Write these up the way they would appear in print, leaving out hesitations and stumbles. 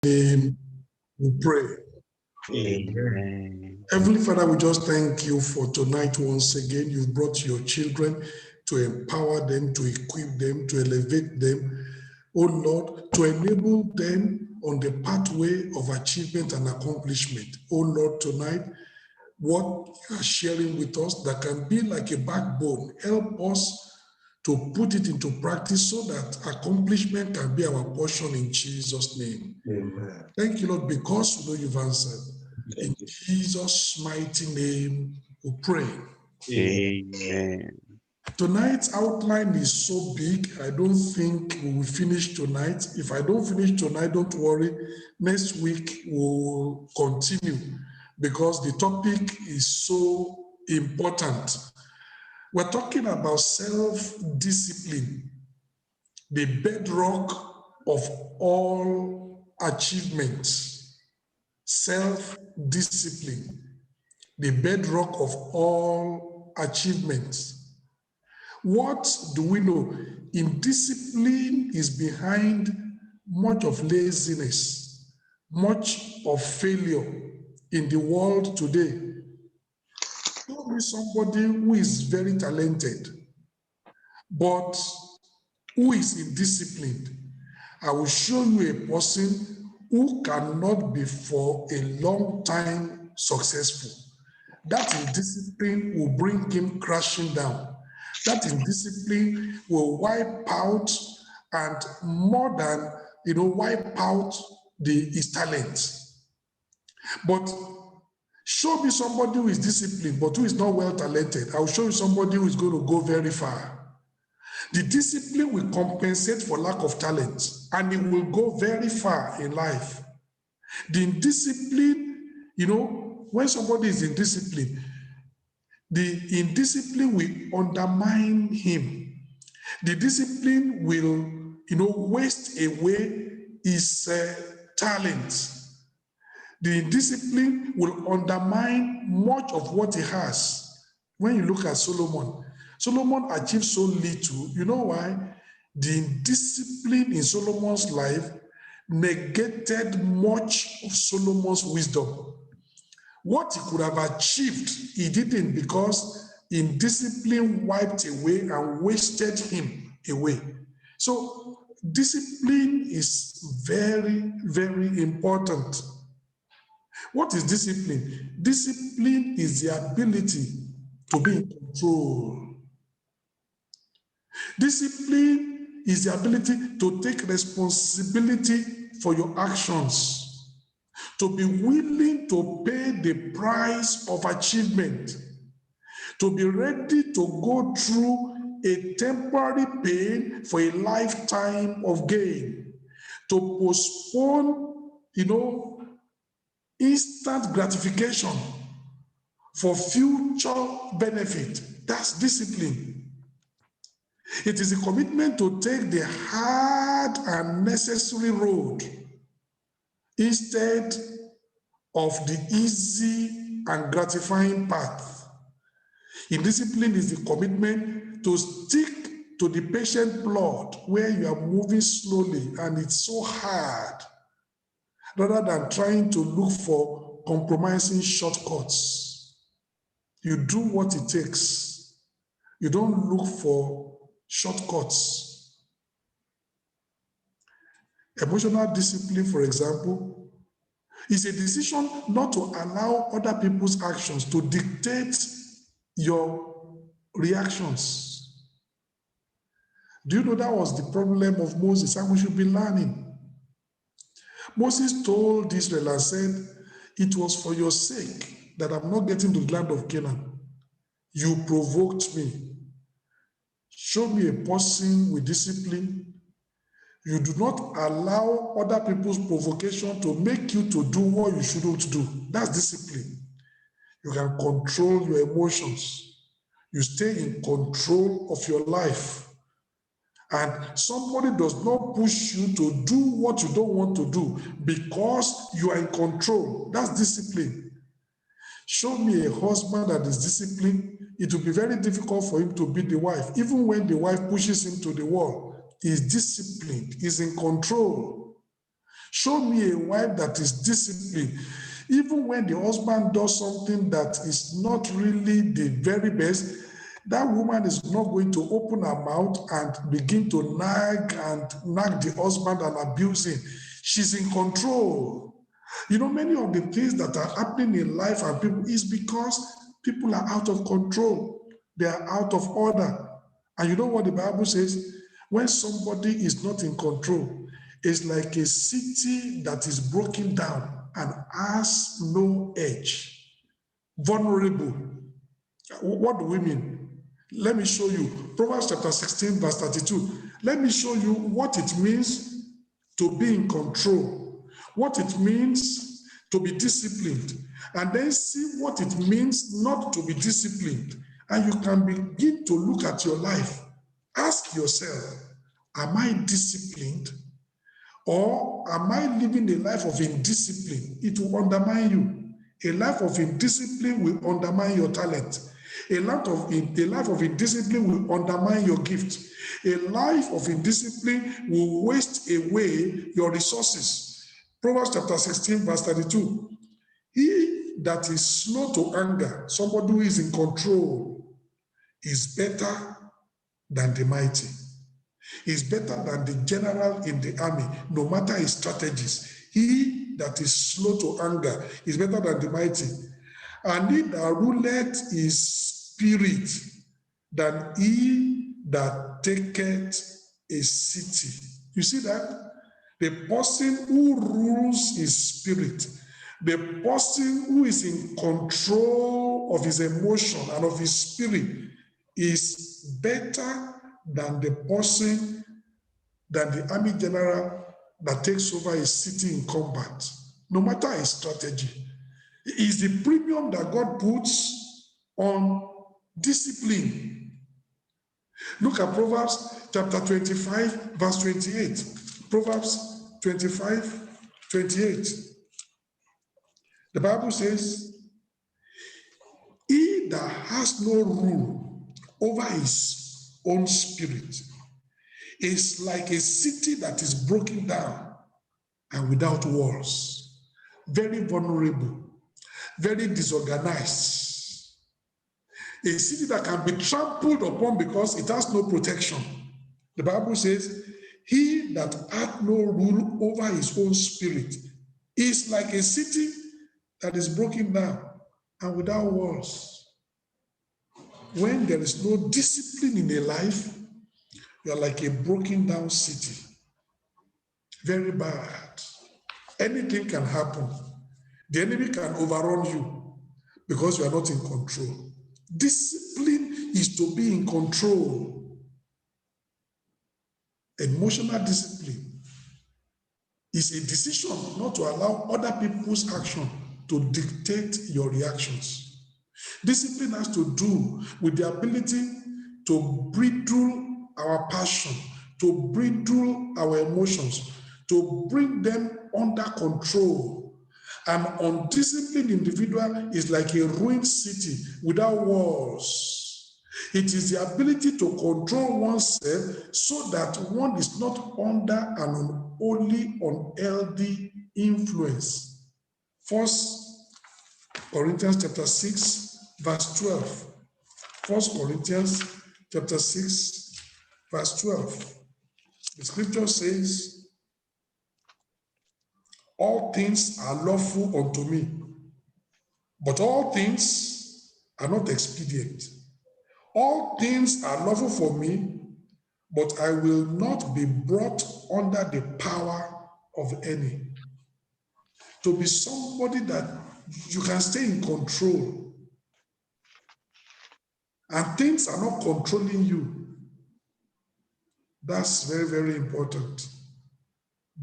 name we pray. Amen. Heavenly Father, we just thank you for tonight once again. You've brought your children to empower them, to equip them, to elevate them, oh Lord, to enable them on the pathway of achievement and accomplishment. Oh Lord, tonight, what you are sharing with us that can be like a backbone, help us to put it into practice so that accomplishment can be our portion in Jesus' name. Amen. Thank you, Lord, because we know you've answered. In Jesus' mighty name, we pray. Amen. Tonight's outline is so big, I don't think we will finish tonight. If I don't finish tonight, don't worry. Next week, we'll continue because the topic is so important. We're talking about self-discipline, the bedrock of all achievements. Self-discipline, the bedrock of all achievements. What do we know? Indiscipline is behind much of laziness, much of failure in the world today. Show me somebody who is very talented, but who is indisciplined. I will show you a person who cannot be for a long time successful. That indiscipline will bring him crashing down. That indiscipline will wipe out and more than, wipe out his talent. But show me somebody who is disciplined, but who is not well talented. I'll show you somebody who is going to go very far. The discipline will compensate for lack of talent, and it will go very far in life. The indiscipline, when somebody is indisciplined, the indiscipline will undermine him. The discipline will, waste away his talent. The indiscipline will undermine much of what he has. When you look at Solomon achieved so little. You know why? The indiscipline in Solomon's life negated much of Solomon's wisdom. What he could have achieved, he didn't, because indiscipline wiped away and wasted him away. So discipline is very, very important. What is discipline? Discipline is the ability to be in control. Discipline is the ability to take responsibility for your actions, to be willing to pay the price of achievement, to be ready to go through a temporary pain for a lifetime of gain, to postpone, instant gratification for future benefit. That's discipline. It is a commitment to take the hard and necessary road instead of the easy and gratifying path. Indiscipline is the commitment to stick to the patient plot where you are moving slowly and it's so hard, rather than trying to look for compromising shortcuts. You do what it takes. You don't look for shortcuts. Emotional discipline, for example, is a decision not to allow other people's actions to dictate your reactions. Do you know that was the problem of Moses, and we should be learning? Moses told Israel and said, "It was for your sake that I'm not getting to the land of Canaan. You provoked me. Show me a person with discipline. You do not allow other people's provocation to make you to do what you shouldn't do." That's discipline. You can control your emotions. You stay in control of your life. And somebody does not push you to do what you don't want to do because you are in control. That's discipline. Show me a husband that is disciplined. It will be very difficult for him to beat the wife. Even when the wife pushes him to the wall, he is disciplined, he is in control. Show me a wife that is disciplined. Even when the husband does something that is not really the very best, that woman is not going to open her mouth and begin to nag the husband and abuse him. She's in control. You know, many of the things that are happening in life and people is because people are out of control. They are out of order. And you know what the Bible says? When somebody is not in control, it's like a city that is broken down and has no edge, vulnerable. What do we mean? Let me show you. Proverbs chapter 16, verse 32. Let me show you what it means to be in control, what it means to be disciplined, and then see what it means not to be disciplined. And you can begin to look at your life. Ask yourself, am I disciplined? Or am I living a life of indiscipline? It will undermine you. A life of indiscipline will undermine your talent. A life of indiscipline will undermine your gift. A life of indiscipline will waste away your resources. Proverbs chapter 16, verse 32. He that is slow to anger, somebody who is in control, is better than the mighty. Is better than the general in the army, no matter his strategies. He that is slow to anger is better than the mighty. And he that ruleth his spirit than he that taketh a city. You see that? The person who rules his spirit, the person who is in control of his emotion and of his spirit, is better than the person, than the army general that takes over a city in combat, no matter his strategy. It is the premium that God puts on discipline. Look at Proverbs chapter 25, verse 28. Proverbs 25, 28. The Bible says, he that has no rule over his own spirit is like a city that is broken down and without walls, very vulnerable, very disorganized. A city that can be trampled upon because it has no protection. The Bible says, he that hath no rule over his own spirit is like a city that is broken down and without walls. When there is no discipline in a life, you are like a broken down city. Very bad. Anything can happen. The enemy can overrun you because you are not in control. Discipline is to be in control. Emotional discipline is a decision not to allow other people's action to dictate your reactions. Discipline has to do with the ability to bridle our passion, to bridle our emotions, to bring them under control. An undisciplined individual is like a ruined city without walls. It is the ability to control oneself so that one is not under an unholy, unhealthy influence. 1 Corinthians chapter 6, verse 12. 1 Corinthians chapter 6, verse 12. The scripture says, all things are lawful unto me, but all things are not expedient. All things are lawful for me, but I will not be brought under the power of any. To be somebody that you can stay in control and things are not controlling you. That's very, very important.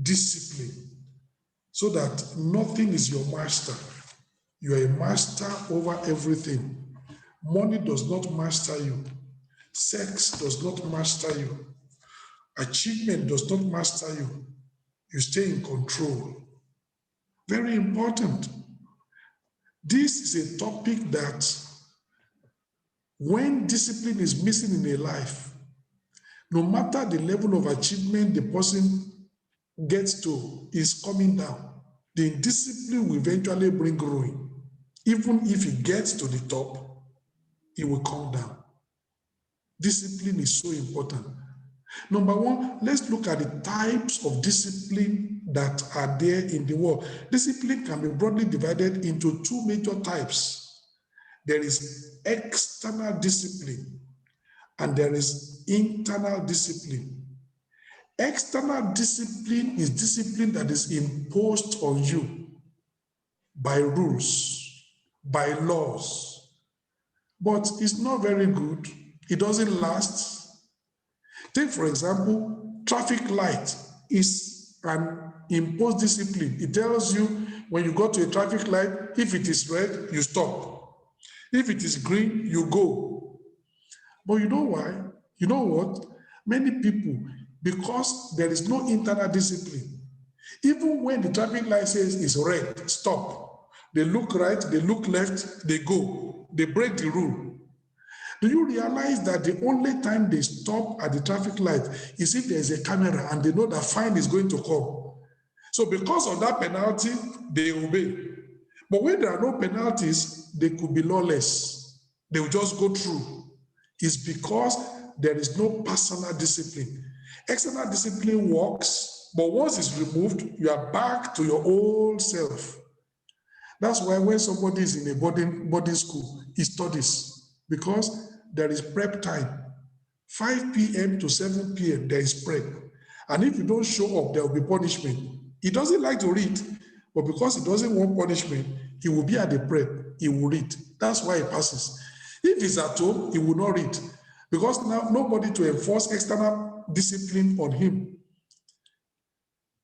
Discipline. So that nothing is your master. You are a master over everything. Money does not master you. Sex does not master you. Achievement does not master you. You stay in control. Very important. This is a topic that when discipline is missing in a life, no matter the level of achievement the person gets to is coming down, the indiscipline will eventually bring ruin. Even if it gets to the top, it will come down. Discipline is so important. Number one, let's look at the types of discipline that are there in the world. Discipline can be broadly divided into two major types. There is external discipline and there is internal discipline. External discipline is discipline that is imposed on you by rules, by laws, but it's not very good. It doesn't last. Take, for example, traffic light is an imposed discipline. It tells you when you go to a traffic light, if it is red, you stop. If it is green, you go. But you know why? You know what? Many people, because there is no internal discipline, even when the traffic light says it's red, stop. They look right, they look left, they go. They break the rule. Do you realize that the only time they stop at the traffic light is if there's a camera and they know that fine is going to come? So because of that penalty, they obey. But when there are no penalties, they could be lawless. They will just go through. It's because there is no personal discipline. External discipline works, but once it's removed, you are back to your old self. That's why when somebody is in a boarding school, he studies because there is prep time. 5 p.m. to 7 p.m., there is prep. And if you don't show up, there will be punishment. He doesn't like to read, but because he doesn't want punishment, he will be at the prep, he will read. That's why he passes. If he's at home, he will not read because now nobody to enforce external discipline on him.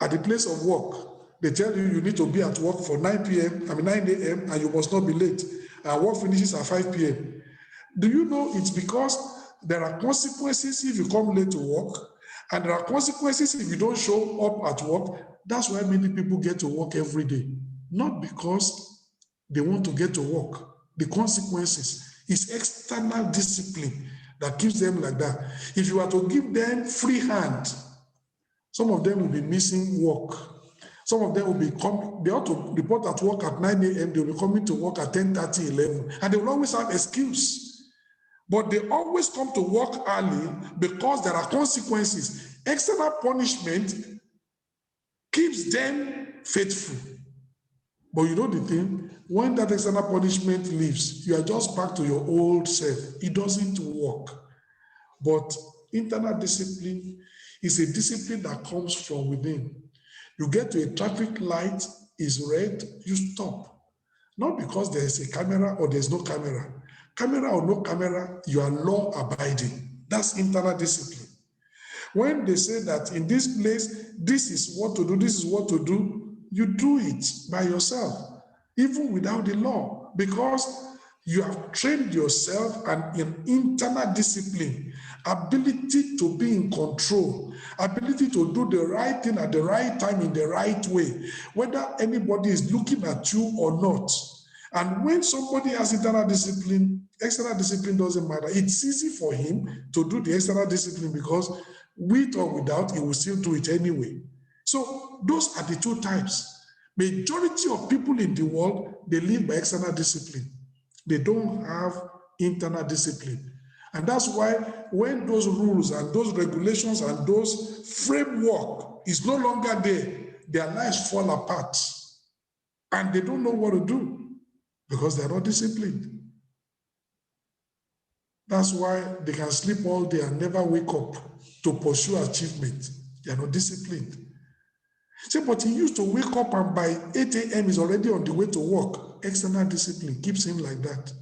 At the place of work, they tell you you need to be at work for 9 a.m. and you must not be late. And work finishes at 5 p.m. Do you know it's because there are consequences if you come late to work, and there are consequences if you don't show up at work? That's why many people get to work every day. Not because they want to get to work. The consequences is external discipline that keeps them like that. If you are to give them free hand, some of them will be missing work. Some of them will be they ought to report at work at 9 a.m. They'll be coming to work at 10:30, 11, and they will always have excuse. But they always come to work early because there are consequences. External punishment keeps them faithful. But you know the thing, when that external punishment leaves, you are just back to your old self. It doesn't work. But internal discipline is a discipline that comes from within. You get to a traffic light, is red, you stop. Not because there is a camera or there's no camera. Camera or no camera, you are law abiding. That's internal discipline. When they say that in this place, this is what to do, this is what to do, you do it by yourself, even without the law, because you have trained yourself and in internal discipline, ability to be in control, ability to do the right thing at the right time in the right way, whether anybody is looking at you or not. And when somebody has internal discipline, external discipline doesn't matter. It's easy for him to do the external discipline because with or without, he will still do it anyway. So those are the two types. Majority of people in the world, they live by external discipline. They don't have internal discipline. And that's why when those rules and those regulations and those framework is no longer there, their lives fall apart. And they don't know what to do because they're not disciplined. That's why they can sleep all day and never wake up to pursue achievement. They are not disciplined. See, but he used to wake up and by 8 a.m. is already on the way to work. External discipline keeps him like that.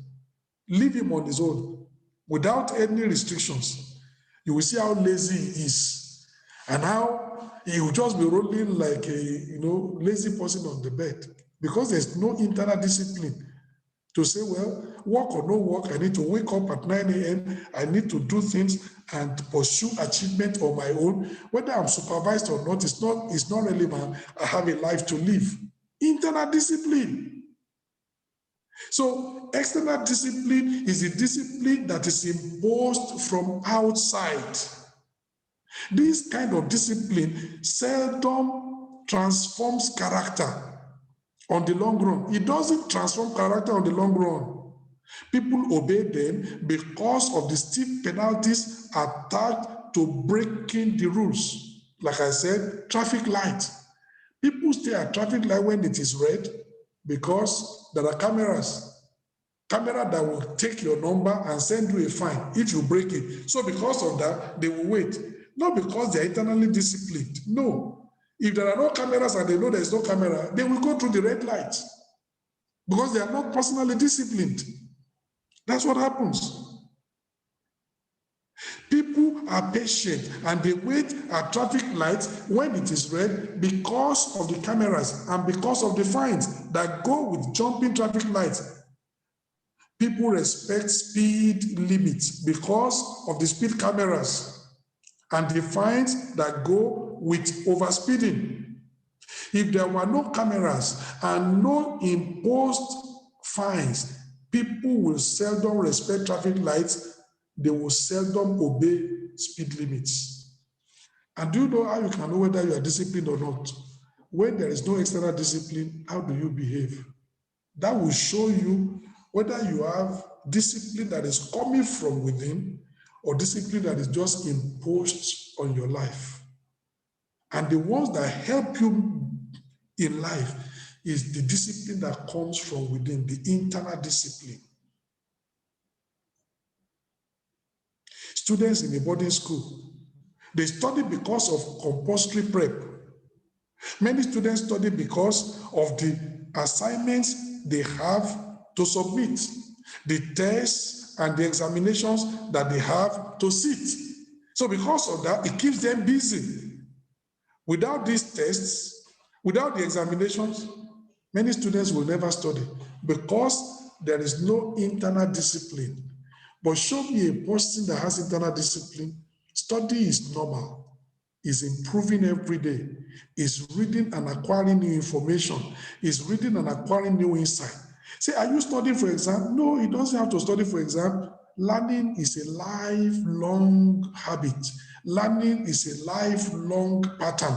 Leave him on his own without any restrictions. You will see how lazy he is and how he will just be rolling like a lazy person on the bed because there's no internal discipline to say, well, work or no work, I need to wake up at 9 a.m. I need to do things and pursue achievement on my own. Whether I'm supervised or not, it's not relevant. I have a life to live. Internal discipline. So external discipline is a discipline that is imposed from outside. This kind of discipline seldom transforms character on the long run. It doesn't transform character on the long run. People obey them because of the stiff penalties attached to breaking the rules. Like I said, traffic light. People stay at traffic light when it is red because there are cameras. Camera that will take your number and send you a fine if you break it. So because of that, they will wait. Not because they are internally disciplined. No. If there are no cameras and they know there is no camera, they will go through the red light because they are not personally disciplined. That's what happens. People are patient and they wait at traffic lights when it is red because of the cameras and because of the fines that go with jumping traffic lights. People respect speed limits because of the speed cameras and the fines that go with overspeeding. If there were no cameras and no imposed fines, people will seldom respect traffic lights. They will seldom obey speed limits. And do you know how you can know whether you are disciplined or not? When there is no external discipline, how do you behave? That will show you whether you have discipline that is coming from within or discipline that is just imposed on your life. And the ones that help you in life is the discipline that comes from within, the internal discipline. Students in a boarding school, they study because of compulsory prep. Many students study because of the assignments they have to submit, the tests and the examinations that they have to sit. So because of that, it keeps them busy. Without these tests, without the examinations, many students will never study because there is no internal discipline. But show me a person that has internal discipline, study is normal, is improving every day, is reading and acquiring new information, is reading and acquiring new insight. Say, are you studying for exam? No, he doesn't have to study for exam. Learning is a lifelong habit. Learning is a lifelong pattern.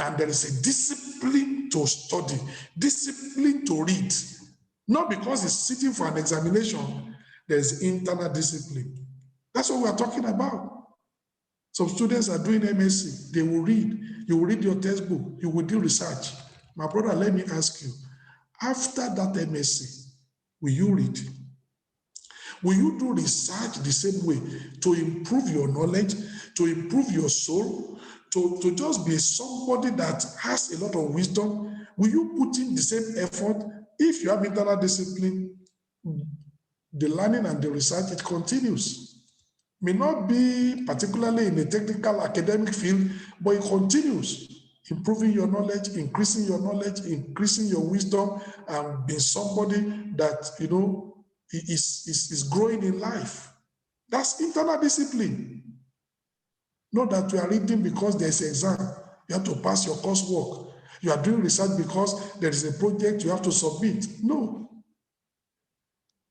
And there is a discipline to study, discipline to read. Not because he's sitting for an examination, there's internal discipline. That's what we're talking about. Some students are doing MSc, they will read. You will read your textbook, you will do research. My brother, let me ask you, after that MSc, will you read? Will you do research the same way to improve your knowledge, to improve your soul, to just be somebody that has a lot of wisdom? Will you put in the same effort? If you have internal discipline, the learning and the research, it continues. May not be particularly in a technical academic field, but it continues. Improving your knowledge, increasing your wisdom, and being somebody that, is growing in life. That's internal discipline. Not that you are reading because there's an exam, you have to pass your coursework. You are doing research because there is a project you have to submit. No.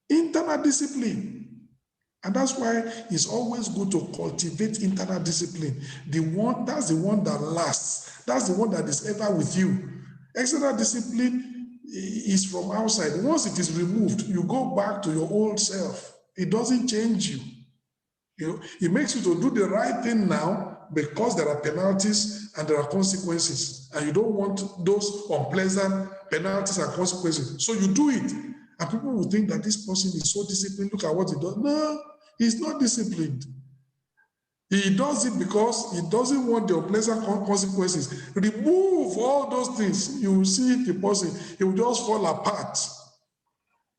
Internal discipline. And that's why it's always good to cultivate internal discipline. That's the one that lasts. That's the one that is ever with you. External discipline is from outside. Once it is removed, you go back to your old self. It doesn't change you. It makes you to do the right thing now because there are penalties and there are consequences. And you don't want those unpleasant penalties and consequences. So you do it. And people will think that this person is so disciplined. Look at what he does. No, he's not disciplined. He does it because he doesn't want the unpleasant consequences. Remove all those things. You will see the person, he will just fall apart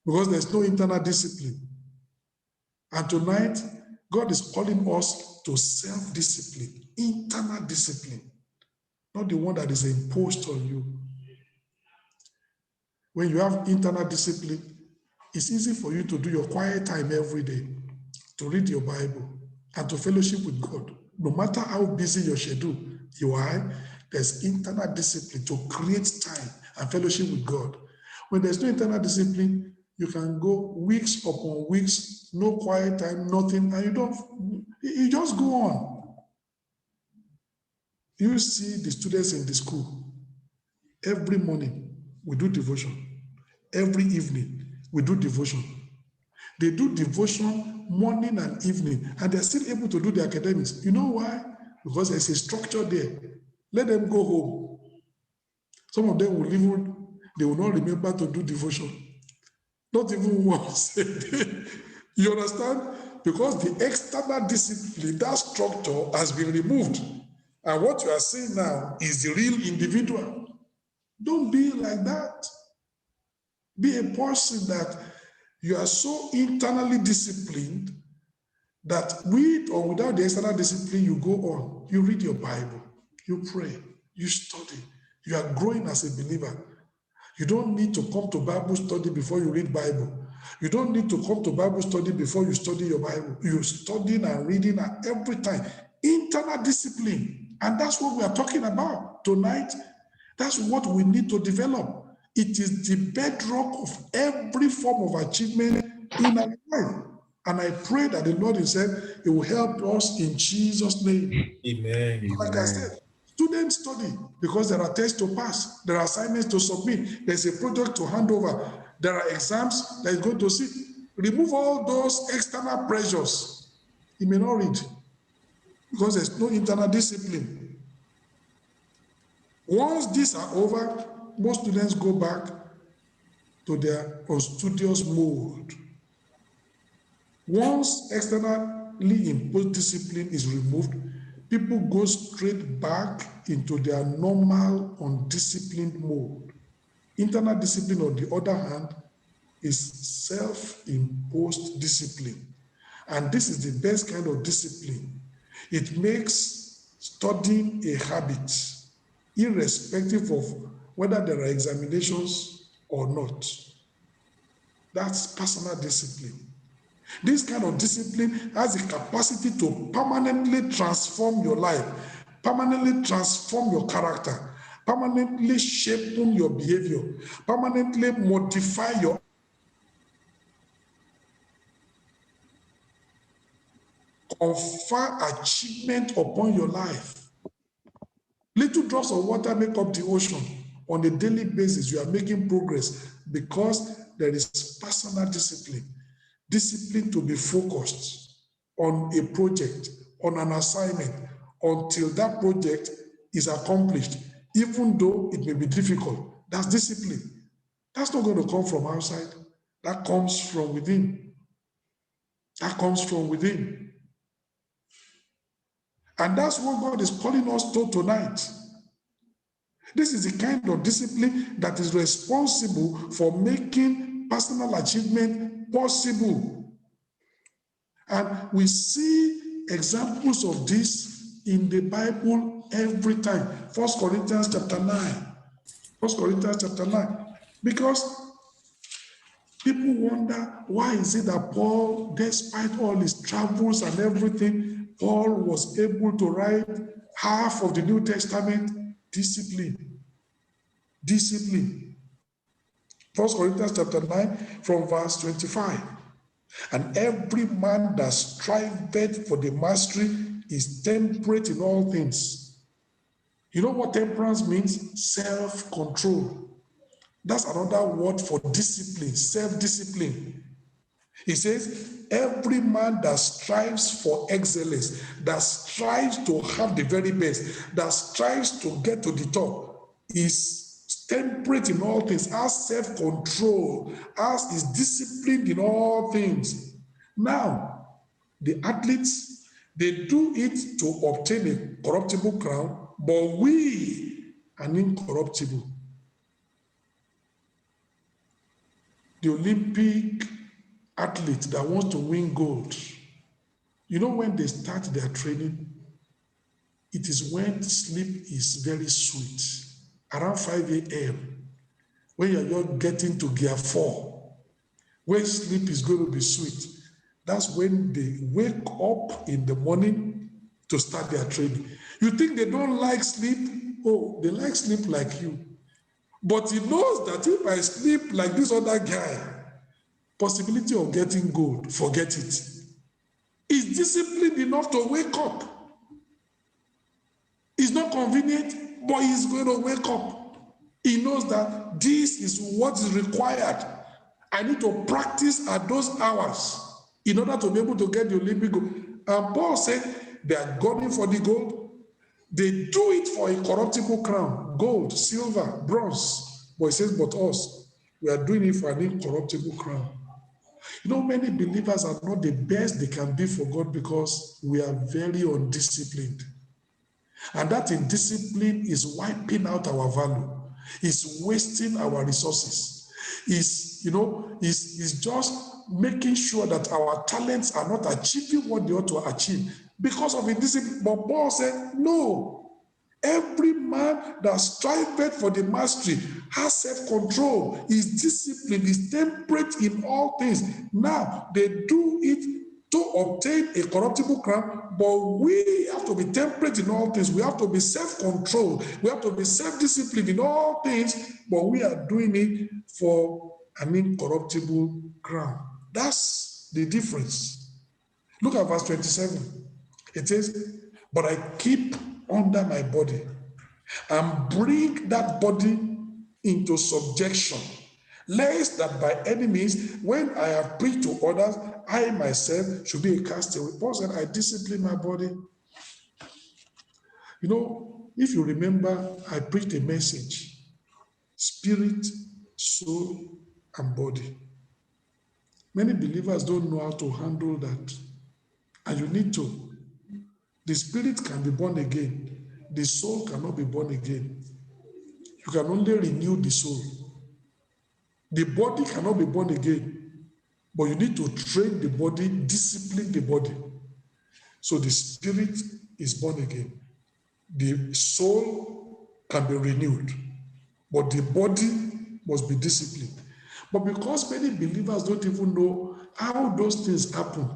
because there's no internal discipline. And tonight, God is calling us to self-discipline, internal discipline, not the one that is imposed on you. When you have internal discipline, it's easy for you to do your quiet time every day, to read your Bible, and to fellowship with God. No matter how busy your schedule you are, there's internal discipline to create time and fellowship with God. When there's no internal discipline, you can go weeks upon weeks, no quiet time, nothing, and you just go on. You see the students in the school, every morning we do devotion. Every evening we do devotion. They do devotion morning and evening, and they're still able to do the academics. You know why? Because there's a structure there. Let them go home. Some of them will even, they will not remember to do devotion. Not even once a day. You understand? Because the external discipline, that structure has been removed. And what you are seeing now is the real individual. Don't be like that. Be a person that you are so internally disciplined that with or without the external discipline, you go on. You read your Bible, you pray, you study. You are growing as a believer. You don't need to come to Bible study before you read Bible. You don't need to come to Bible study before you study your Bible. You're studying and reading and every time. Internal discipline. And that's what we are talking about tonight. That's what we need to develop. It is the bedrock of every form of achievement in our life. And I pray that the Lord himself, he will help us in Jesus' name. Amen. Like I said, students study because there are tests to pass, there are assignments to submit, there's a project to hand over, there are exams that is going to see. Remove all those external pressures. He may not read because there's no internal discipline. Once these are over, most students go back to their unstudious mode. Once externally imposed discipline is removed, people go straight back into their normal, undisciplined mode. Internal discipline, on the other hand, is self-imposed discipline. And this is the best kind of discipline. It makes studying a habit, irrespective of whether there are examinations or not. That's personal discipline. This kind of discipline has the capacity to permanently transform your life, permanently transform your character, permanently shape your behavior, permanently modify your confer achievement upon your life. Little drops of water make up the ocean. On a daily basis, you are making progress because there is personal discipline. Discipline to be focused on a project, on an assignment, until that project is accomplished, even though it may be difficult. That's discipline. That's not going to come from outside. That comes from within. That comes from within. And that's what God is calling us to tonight. This is the kind of discipline that is responsible for making personal achievement possible. And we see examples of this in the Bible every time. 1 Corinthians chapter 9. 1 Corinthians chapter 9. Because people wonder, why is it that Paul, despite all his travels and everything, Paul was able to write half of the New Testament? Discipline. Discipline. 1 Corinthians chapter 9 from verse 25. And every man that striveth for the mastery is temperate in all things. You know what temperance means? Self-control. That's another word for discipline, self-discipline. He says, every man that strives for excellence, that strives to have the very best, that strives to get to the top, is temperate in all things, has self-control, is disciplined in all things. Now, the athletes, they do it to obtain a corruptible crown, but we an incorruptible. The Olympic athlete that wants to win gold, you know, when they start their training, it is when sleep is very sweet, around 5 a.m., when you're getting to gear 4, where sleep is going to be sweet. That's when they wake up in the morning to start their training. You think they don't like sleep? Oh, they like sleep like you. But he knows that if I sleep like this other guy, possibility of getting gold, forget it. He's disciplined enough to wake up. He's not convenient, but he's going to wake up. He knows that this is what is required. I need to practice at those hours in order to be able to get the Olympic gold. And Paul said they are gunning for the gold. They do it for a corruptible crown, gold, silver, bronze. But he says, but us, we are doing it for an incorruptible crown. You know, many believers are not the best they can be for God because we are very undisciplined. And that indiscipline is wiping out our value, is wasting our resources, is just making sure that our talents are not achieving what they ought to achieve because of indiscipline. But Paul said, no. Every man that striveth for the mastery has self-control, is disciplined, is temperate in all things. Now, they do it to obtain a corruptible crown, but we have to be temperate in all things. We have to be self-controlled. We have to be self-disciplined in all things, but we are doing it for an incorruptible crown. That's the difference. Look at verse 27. It says, but I keep under my body and bring that body into subjection, lest that by any means, when I have preached to others, I myself should be a castaway. Paul said, I discipline my body. You know, if you remember, I preached a message, spirit, soul, and body. Many believers don't know how to handle that, and you need to. The spirit can be born again. The soul cannot be born again. You can only renew the soul. The body cannot be born again, but you need to train the body, discipline the body. So the spirit is born again. The soul can be renewed, but the body must be disciplined. But because many believers don't even know how those things happen,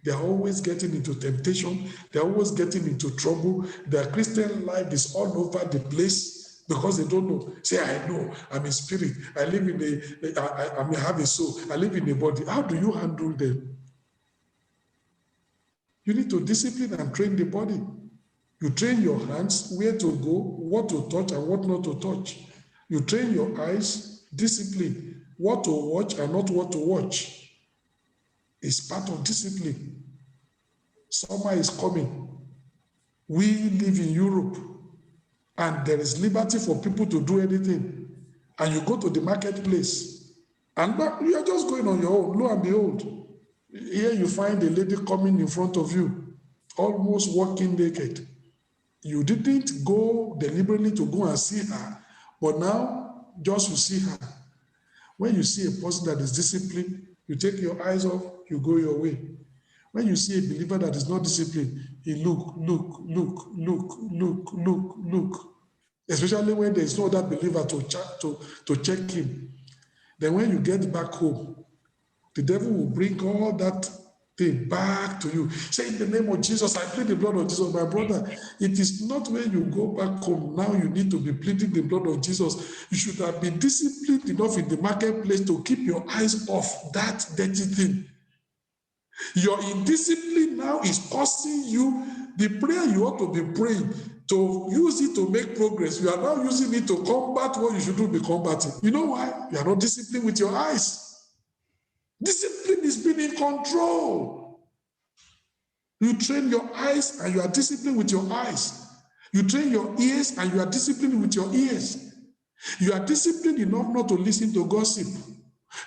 they are always getting into temptation. They are always getting into trouble. Their Christian life is all over the place because they don't know. Say, I know, I'm a spirit. I live in I have a soul. I live in a body. How do you handle them? You need to discipline and train the body. You train your hands where to go, what to touch and what not to touch. You train your eyes, discipline, what to watch and not what to watch. It's part of discipline. Summer is coming. We live in Europe, and there is liberty for people to do anything. And you go to the marketplace, and you are just going on your own. Lo and behold, here you find a lady coming in front of you, almost walking naked. You didn't go deliberately to go and see her, but now just to see her. When you see a person that is disciplined, you take your eyes off, you go your way. When you see a believer that is not disciplined, he look. Especially when there is no other believer to check him. Then when you get back home, the devil will bring all that thing back to you. Say, in the name of Jesus, I plead the blood of Jesus. My brother, it is not when you go back home, now you need to be pleading the blood of Jesus. You should have been disciplined enough in the marketplace to keep your eyes off that dirty thing. Your indiscipline now is costing you the prayer you ought to be praying, to use it to make progress. You are now using it to combat what you shouldn't be combating. You know why? You are not disciplined with your eyes. Discipline is being in control. You train your eyes and you are disciplined with your eyes. You train your ears and you are disciplined with your ears. You are disciplined enough not to listen to gossip.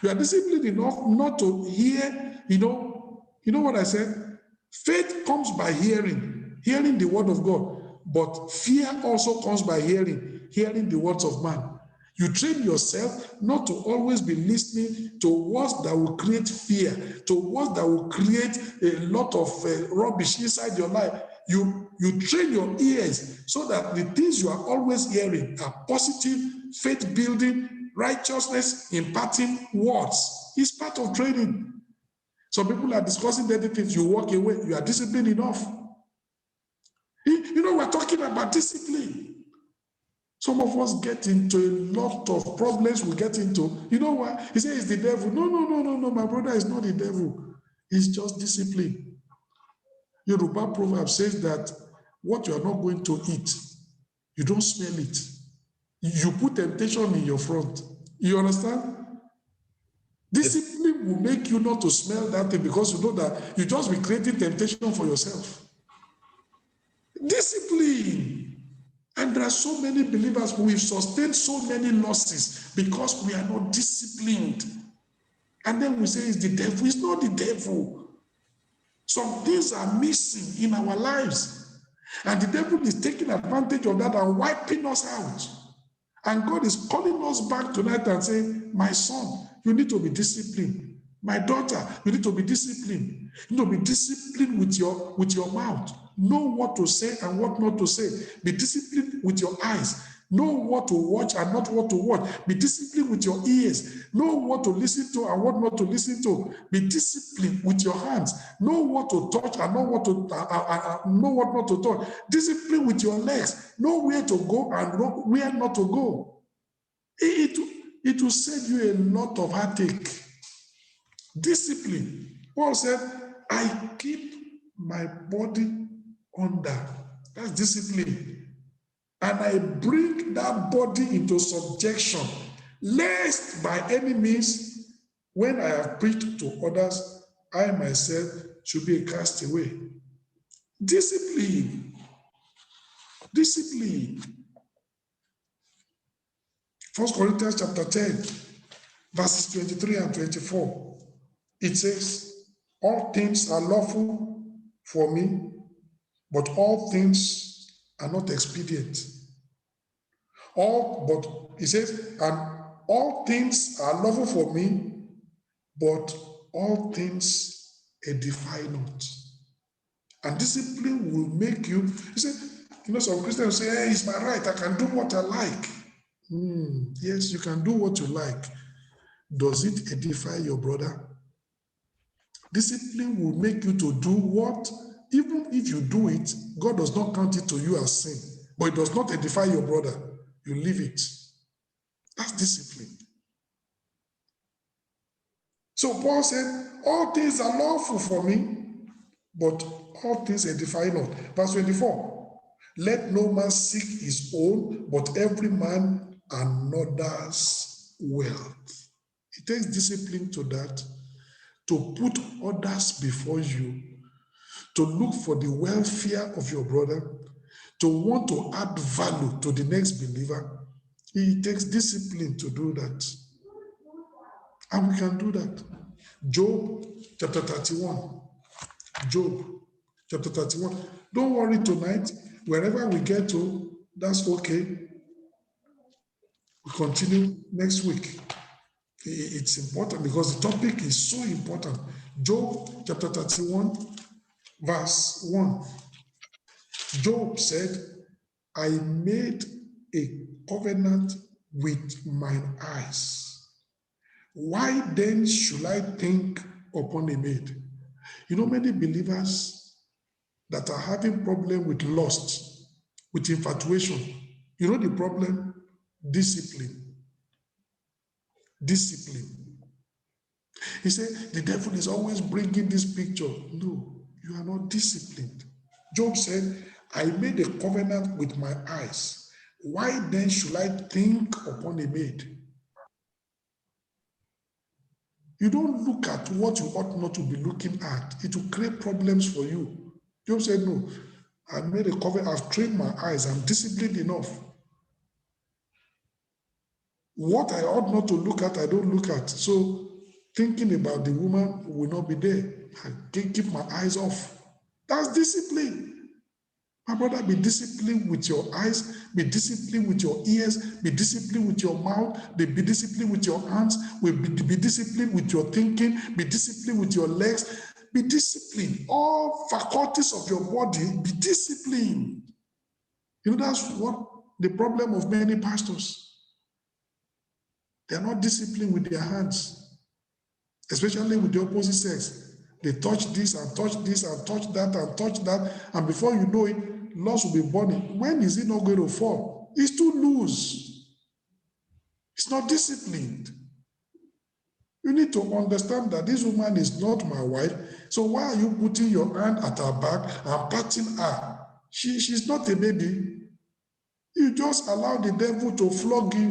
You are disciplined enough not to hear, you know what I said? Faith comes by hearing the word of God. But fear also comes by hearing the words of man. You train yourself not to always be listening to words that will create fear, to words that will create a lot of rubbish inside your life. You train your ears so that the things you are always hearing are positive, faith-building, righteousness, imparting words. It's part of training. Some people are discussing dirty things. You walk away. You are disciplined enough. We're talking about discipline. Some of us get into a lot of problems we get into. You know why? He says it's the devil. No, my brother is not the devil. It's just discipline. Yoruba proverb says that what you are not going to eat, You don't smell it. You put temptation in your front. You understand? Discipline will make you not to smell that thing because you know that you just be creating temptation for yourself. Discipline. And there are so many believers, we've sustained so many losses because we are not disciplined. And then we say it's the devil. It's not the devil. Some things are missing in our lives. And the devil is taking advantage of that and wiping us out. And God is calling us back tonight and saying, my son, you need to be disciplined. My daughter, you need to be disciplined. You need to be disciplined with your mouth. Know what to say and what not to say. Be disciplined with your eyes. Know what to watch and not what to watch. Be disciplined with your ears. Know what to listen to and what not to listen to. Be disciplined with your hands. Know what to touch and know what not to touch. Discipline with your legs. Know where to go and know where not to go. It will save you a lot of heartache. Discipline. Paul said, I keep my body under. That's discipline. And I bring that body into subjection, lest by any means, when I have preached to others, I myself should be a castaway. Discipline. Discipline. 1 Corinthians chapter 10, verses 23 and 24. It says, all things are lawful for me, but all things are not expedient. He says, and all things are lawful for me, but all things edify not. And discipline will make you say, some Christians say, hey, it's my right, I can do what I like. Yes, you can do what you like. Does it edify your brother? Discipline will make you to do what, even if you do it, God does not count it to you as sin, but it does not edify your brother. You leave it. That's discipline. So Paul said, all things are lawful for me, but all things edify not. Verse 24, let no man seek his own, but every man another's wealth. It takes discipline to that, to put others before you, to look for the welfare of your brother, to want to add value to the next believer. It takes discipline to do that. And we can do that. Job chapter 31. Job chapter 31. Don't worry tonight. Wherever we get to, that's okay. We continue next week. It's important because the topic is so important. Job chapter 31, verse 1. Job said, I made a covenant with mine eyes. Why then should I think upon a maid? Many believers that are having problem with lust, with infatuation. The problem? Discipline. Discipline. He said, the devil is always bringing this picture. No, you are not disciplined. Job said, I made a covenant with my eyes. Why then should I think upon a maid? You don't look at what you ought not to be looking at. It will create problems for you. Job said, no, I made a covenant. I've trained my eyes. I'm disciplined enough. What I ought not to look at, I don't look at. So thinking about the woman will not be there. I can keep my eyes off. That's discipline. My brother, be disciplined with your eyes, be disciplined with your ears, be disciplined with your mouth, be disciplined with your hands, be disciplined with your thinking, be disciplined with your legs, be disciplined. All faculties of your body, be disciplined. That's what the problem of many pastors. They are not disciplined with their hands, especially with the opposite sex. They touch this and touch this and touch that and touch that, and before you know it, loss will be burning. When is it not going to fall? It's too loose. It's not disciplined. You need to understand that this woman is not my wife. So why are you putting your hand at her back and patting her? She's not a baby. You just allow the devil to flog you.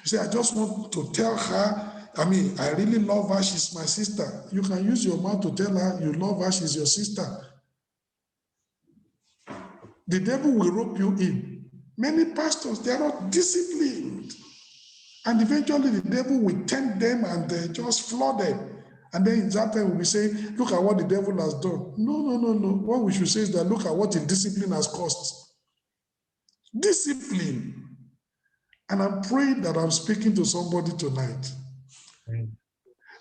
You say, I just want to tell her, I really love her, she's my sister. You can use your mouth to tell her you love her, she's your sister. The devil will rope you in. Many pastors, they are not disciplined. And eventually the devil will tempt them and they just flood them. And then in that time we say, look at what the devil has done. No. What we should say is that look at what indiscipline has cost. Discipline. And I'm praying that I'm speaking to somebody tonight.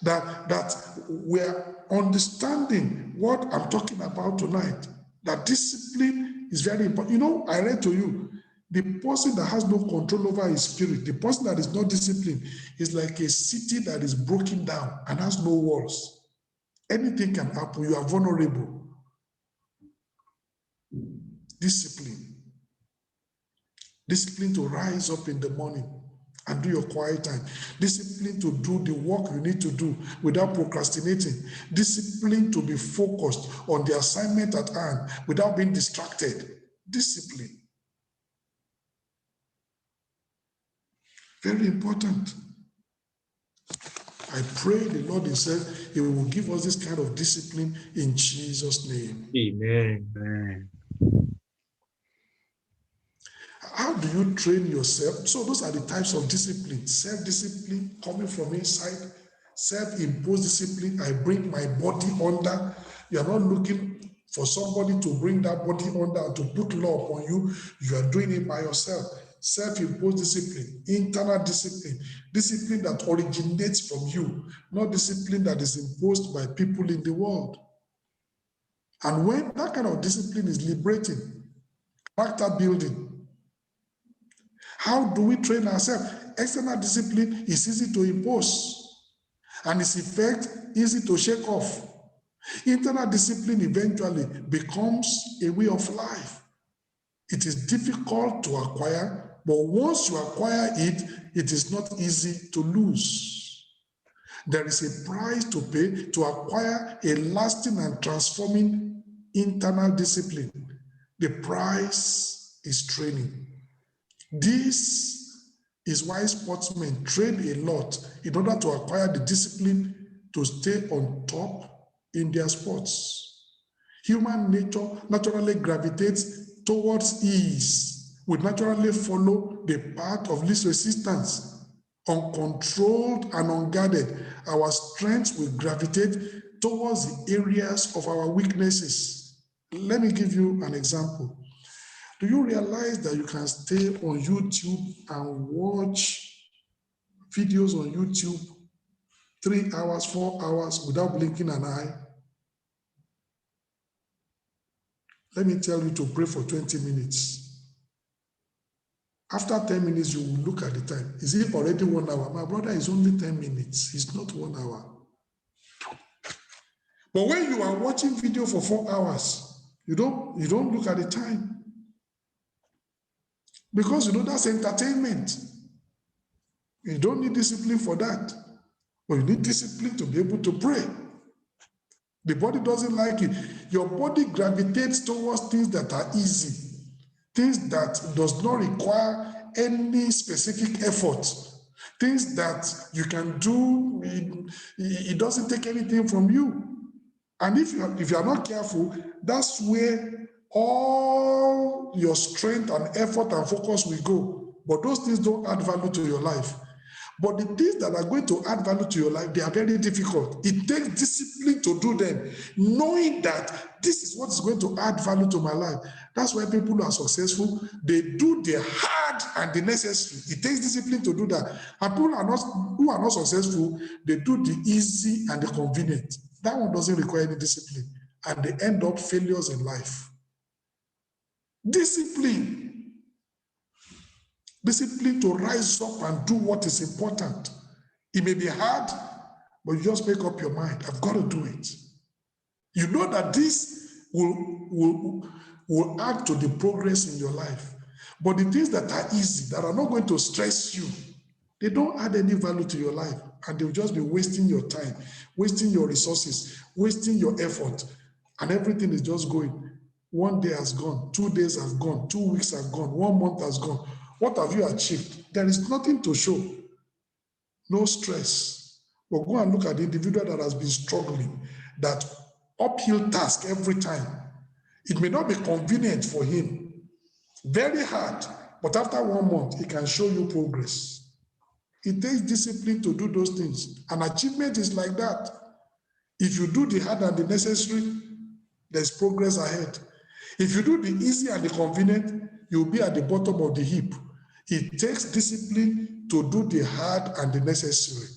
That we're understanding what I'm talking about tonight. That discipline is very important. You know, I read to you, the person that has no control over his spirit, the person that is not disciplined, is like a city that is broken down and has no walls. Anything can happen. You are vulnerable. Discipline. Discipline to rise up in the morning and do your quiet time. Discipline to do the work you need to do without procrastinating. Discipline to be focused on the assignment at hand without being distracted. Discipline. Very important. I pray the Lord himself, he will give us this kind of discipline in Jesus' name. Amen. How do you train yourself? So those are the types of discipline. Self-discipline coming from inside. Self-imposed discipline. I bring my body under. You are not looking for somebody to bring that body under and to put law upon you. You are doing it by yourself. Self-imposed discipline. Internal discipline. Discipline that originates from you. Not discipline that is imposed by people in the world. And when that kind of discipline is liberating, character building. How do we train ourselves? External discipline is easy to impose and its effect easy to shake off. Internal discipline eventually becomes a way of life. It is difficult to acquire, but once you acquire it, it is not easy to lose. There is a price to pay to acquire a lasting and transforming internal discipline. The price is training. This is why sportsmen train a lot in order to acquire the discipline to stay on top in their sports. Human nature naturally gravitates towards ease. We naturally follow the path of least resistance. Uncontrolled and unguarded, our strengths will gravitate towards the areas of our weaknesses. Let me give you an example. Do you realize that you can stay on YouTube and watch videos on YouTube 3 hours, 4 hours without blinking an eye? Let me tell you to pray for 20 minutes. After 10 minutes, you will look at the time. Is it already 1 hour? My brother, it's only 10 minutes. It's not 1 hour. But when you are watching video for 4 hours, you don't look at the time. Because you know that's entertainment. You don't need discipline for that. But you need discipline to be able to pray. The body doesn't like it. Your body gravitates towards things that are easy. Things that does not require any specific effort. Things that you can do, it doesn't take anything from you. And if you are not careful, that's where all your strength and effort and focus will go. But those things don't add value to your life. But the things that are going to add value to your life, they are very difficult. It takes discipline to do them, knowing that this is what is going to add value to my life. That's why people who are successful, they do the hard and the necessary. It takes discipline to do that. And people who are not successful, they do the easy and the convenient. That one doesn't require any discipline. And they end up failures in life. Discipline. Discipline to rise up and do what is important. It may be hard, but you just make up your mind. I've got to do it. You know that this will add to the progress in your life. But the things that are easy, that are not going to stress you, they don't add any value to your life. And they'll just be wasting your time, wasting your resources, wasting your effort. And everything is just going. 1 day has gone, 2 days have gone, 2 weeks have gone, 1 month has gone. What have you achieved? There is nothing to show. No stress. But go and look at the individual that has been struggling, that uphill task every time. It may not be convenient for him, very hard, but after 1 month, he can show you progress. It takes discipline to do those things. An achievement is like that. If you do the hard and the necessary, there's progress ahead. If you do the easy and the convenient, you'll be at the bottom of the heap. It takes discipline to do the hard and the necessary.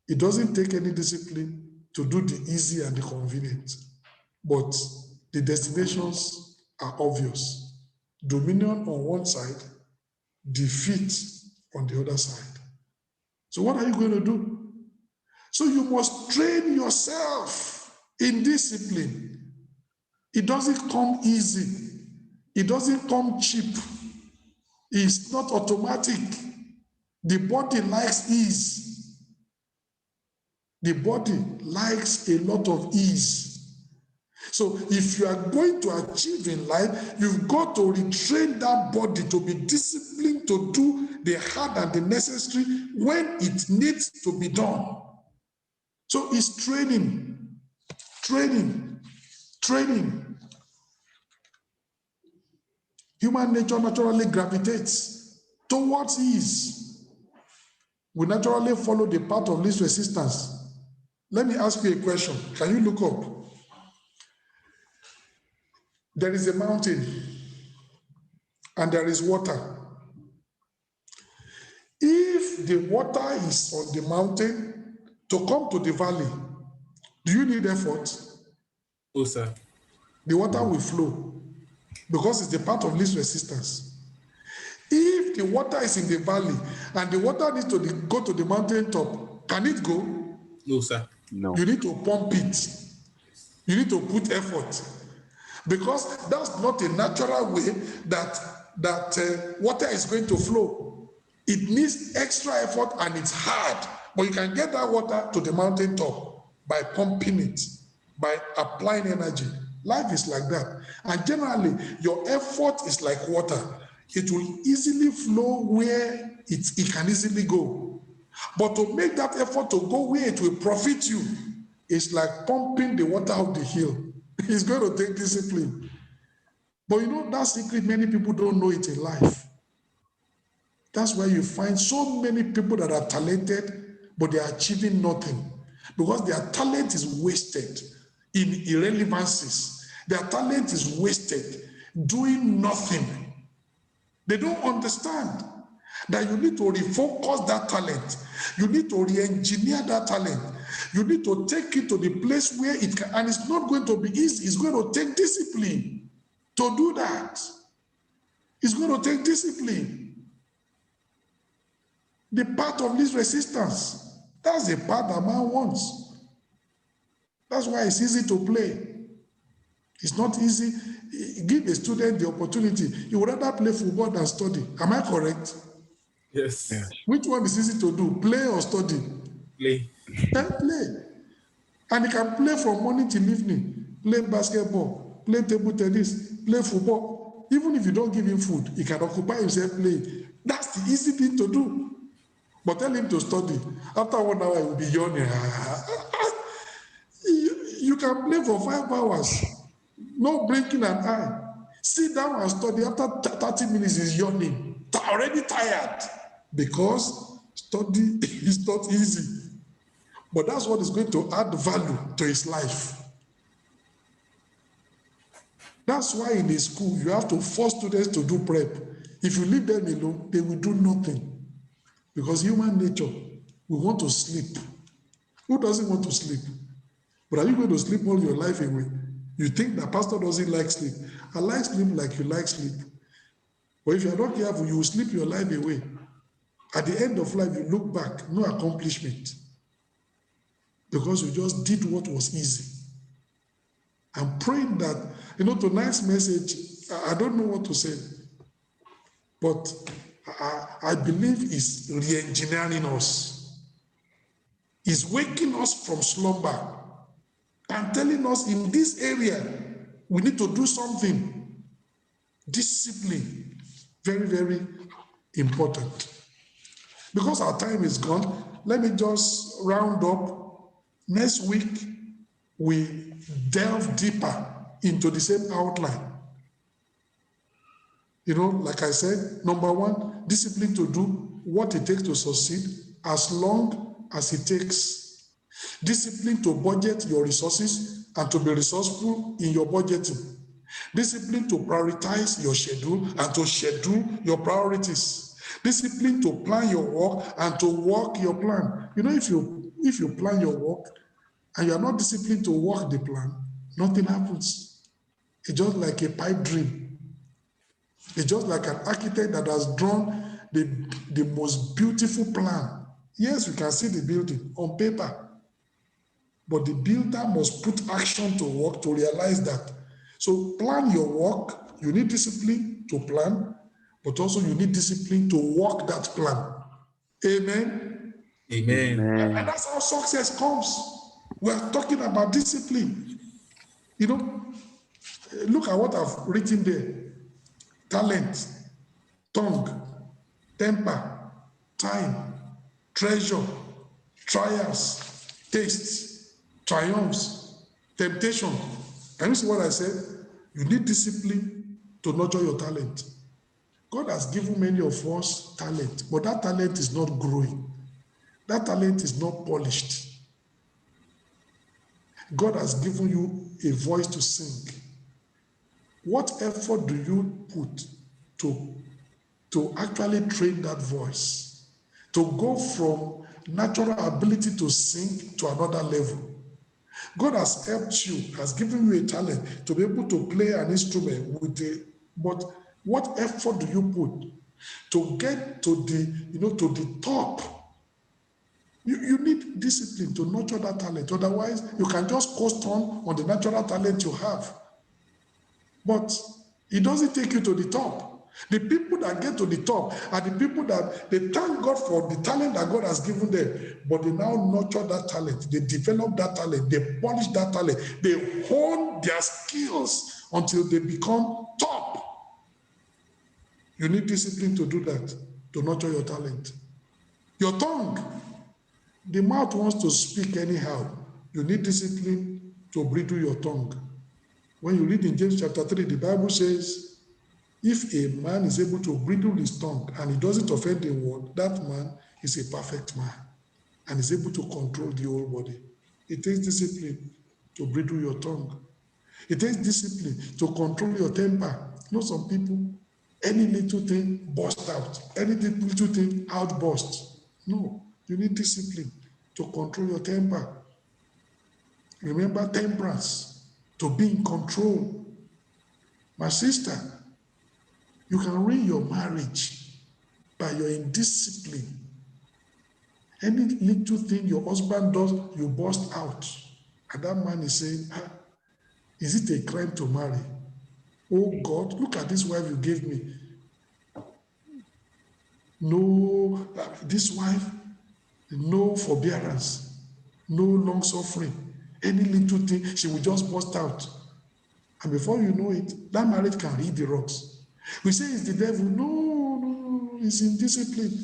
It doesn't take any discipline to do the easy and the convenient. But the destinations are obvious. Dominion on one side, defeat on the other side. So what are you going to do? So you must train yourself in discipline. It doesn't come easy. It doesn't come cheap. It's not automatic. The body likes ease. The body likes a lot of ease. So if you are going to achieve in life, you've got to retrain that body to be disciplined to do the hard and the necessary when it needs to be done. So it's training. Human nature naturally gravitates towards ease. We naturally follow the path of least resistance. Let me ask you a question. Can you look up? There is a mountain and there is water. If the water is on the mountain, to come to the valley, do you need effort? Oh, sir. The water will flow because it's the path of least resistance. If the water is in the valley and the water needs to go to the mountain top, can it go? No, sir. No. You need to pump it. You need to put effort. Because that's not a natural way that water is going to flow. It needs extra effort and it's hard. But you can get that water to the mountain top by pumping it, by applying energy. Life is like that. And generally, your effort is like water. It will easily flow where it can easily go. But to make that effort to go where it will profit you, it's like pumping the water up the hill. It's going to take discipline. But you know, that secret, many people don't know it in life. That's why you find so many people that are talented, but they are achieving nothing. Because their talent is wasted in irrelevancies. Their talent is wasted doing nothing. They don't understand that you need to refocus that talent. You need to re-engineer that talent. You need to take it to the place where it can, and it's not going to be easy. It's going to take discipline to do that. It's going to take discipline. The path of least resistance, that's the path that man wants. That's why it's easy to play. It's not easy. Give a student the opportunity. He would rather play football than study. Am I correct? Yes. Yes. Which one is easy to do, play or study? Play. Then play. And he can play from morning till evening, play basketball, play table tennis, play football. Even if you don't give him food, he can occupy himself playing. That's the easy thing to do. But tell him to study. After 1 hour, he will be yawning. You can play for 5 hours, no blinking an eye. Sit down and study. After 30 minutes, he's yawning, already tired, because study is not easy. But that's what is going to add value to his life. That's why in a school, you have to force students to do prep. If you leave them alone, they will do nothing. Because human nature, we want to sleep. Who doesn't want to sleep? But are you going to sleep all your life away? You think that pastor doesn't like sleep. I like sleep like you like sleep. But if you're not careful, you will sleep your life away. At the end of life, you look back, no accomplishment. Because you just did what was easy. I'm praying that, tonight's message, I don't know what to say, but I believe it's re-engineering us. It's waking us from slumber and telling us in this area, We need to do something. Discipline, very, very important. Because our time is gone, let me just round up. Next week, we delve deeper into the same outline. Like I said, number one, discipline to do what it takes to succeed as long as it takes. Discipline to budget your resources and to be resourceful in your budgeting. Discipline to prioritize your schedule and to schedule your priorities. Discipline to plan your work and to work your plan. If you plan your work and you are not disciplined to work the plan, nothing happens. It's just like a pipe dream. It's just like an architect that has drawn the most beautiful plan. Yes, we can see the building on paper, but the builder must put action to work to realize that. So plan your work. You need discipline to plan, but also you need discipline to work that plan. Amen? Amen. And that's how success comes. We're talking about discipline. Look at what I've written there. Talent, tongue, temper, time, treasure, trials, tastes, triumphs, temptation. Can you see what I said? You need discipline to nurture your talent. God has given many of us talent, but that talent is not growing. That talent is not polished. God has given you a voice to sing. What effort do you put to actually train that voice? To go from natural ability to sing to another level. God has helped you, has given you a talent to be able to play an instrument but what effort do you put to get to the top? You need discipline to nurture that talent. Otherwise, you can just coast on the natural talent you have. But it doesn't take you to the top. The people that get to the top are the people that they thank God for the talent that God has given them, but they now nurture that talent. They develop that talent. They polish that talent. They hone their skills until they become top. You need discipline to do that, to nurture your talent. Your tongue, the mouth wants to speak anyhow. You need discipline to bridle your tongue. When you read in James chapter 3, the Bible says, if a man is able to bridle his tongue and he doesn't offend the word, that man is a perfect man and is able to control the whole body. It takes discipline to bridle your tongue. It takes discipline to control your temper. Some people, any little thing burst out. Any little thing outburst. No, you need discipline to control your temper. Remember temperance. To be in control. My sister, you can ruin your marriage by your indiscipline. Any little thing your husband does, you burst out. And that man is saying, is it a crime to marry? Oh God, look at this wife you gave me. No, this wife, no forbearance, no long suffering. Any little thing, she will just burst out. And before you know it, that marriage can hit the rocks. We say it's the devil. No, it's indiscipline.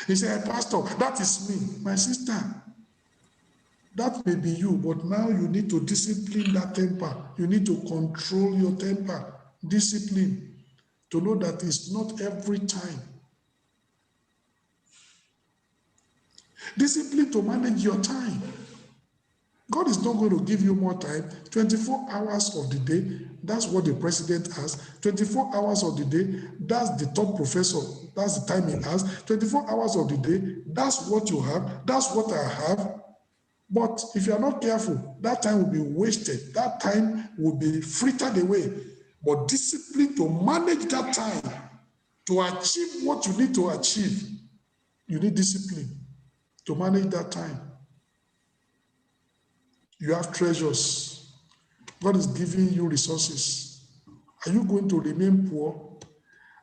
He said, Pastor, that is me. My sister, that may be you, but now you need to discipline that temper. You need to control your temper. Discipline. To know that it's not every time. Discipline to manage your time. God is not going to give you more time. 24 hours of the day, that's what the president has. 24 hours of the day, that's the top professor. That's the time he has. 24 hours of the day, that's what you have. That's what I have. But if you are not careful, that time will be wasted. That time will be frittered away. But discipline to manage that time, to achieve what you need to achieve, you need discipline to manage that time. You have treasures. God is giving you resources. Are you going to remain poor?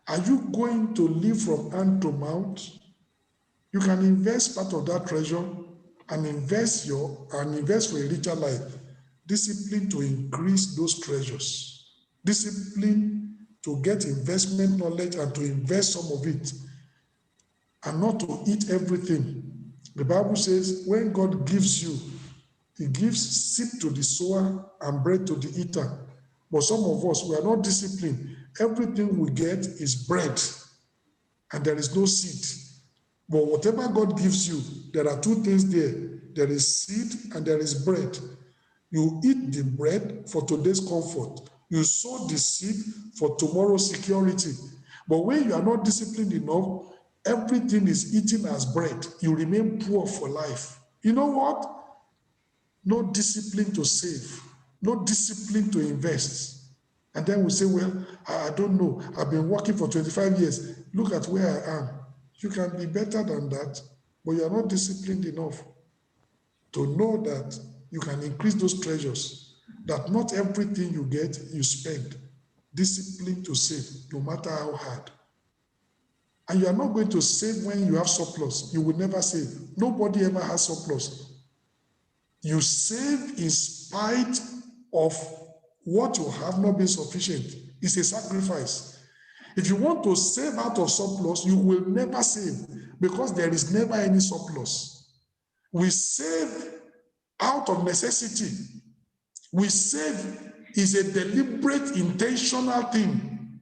Are you going to live from hand to mouth? You can invest part of that treasure and invest for a richer life. discipline to increase those treasures, discipline to get investment knowledge and to invest some of it, and not to eat everything. The Bible says when God gives you, he gives seed to the sower and bread to the eater. But some of us, we are not disciplined. Everything we get is bread, and there is no seed. But whatever God gives you, there are two things there. There is seed and there is bread. You eat the bread for today's comfort. You sow the seed for tomorrow's security. But when you are not disciplined enough, everything is eaten as bread. You remain poor for life. You know what? No discipline to save, no discipline to invest. And then we say, well, I don't know. I've been working for 25 years. Look at where I am. You can be better than that, but you are not disciplined enough to know that you can increase those treasures, that not everything you get, you spend. Discipline to save, no matter how hard. And you are not going to save when you have surplus. You will never save. Nobody ever has surplus. You save in spite of what you have not been sufficient. It's a sacrifice. If you want to save out of surplus, you will never save because there is never any surplus. We save out of necessity. We save is a deliberate, intentional thing.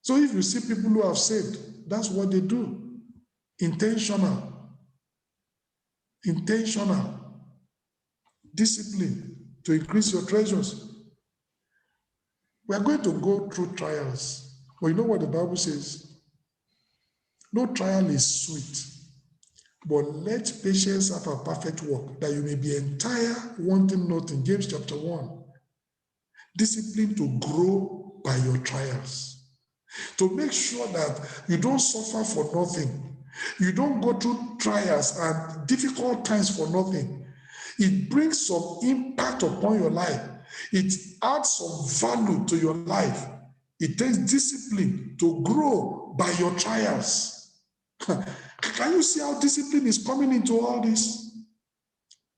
So if you see people who have saved, that's what they do. Intentional. Intentional. Discipline to increase your treasures. We are going to go through trials. But you know what the Bible says? No trial is sweet, but let patience have a perfect work, that you may be entire, wanting nothing. James chapter 1. Discipline to grow by your trials. To make sure that you don't suffer for nothing. You don't go through trials and difficult times for nothing. It brings some impact upon your life. It adds some value to your life. It takes discipline to grow by your trials. Can you see how discipline is coming into all this?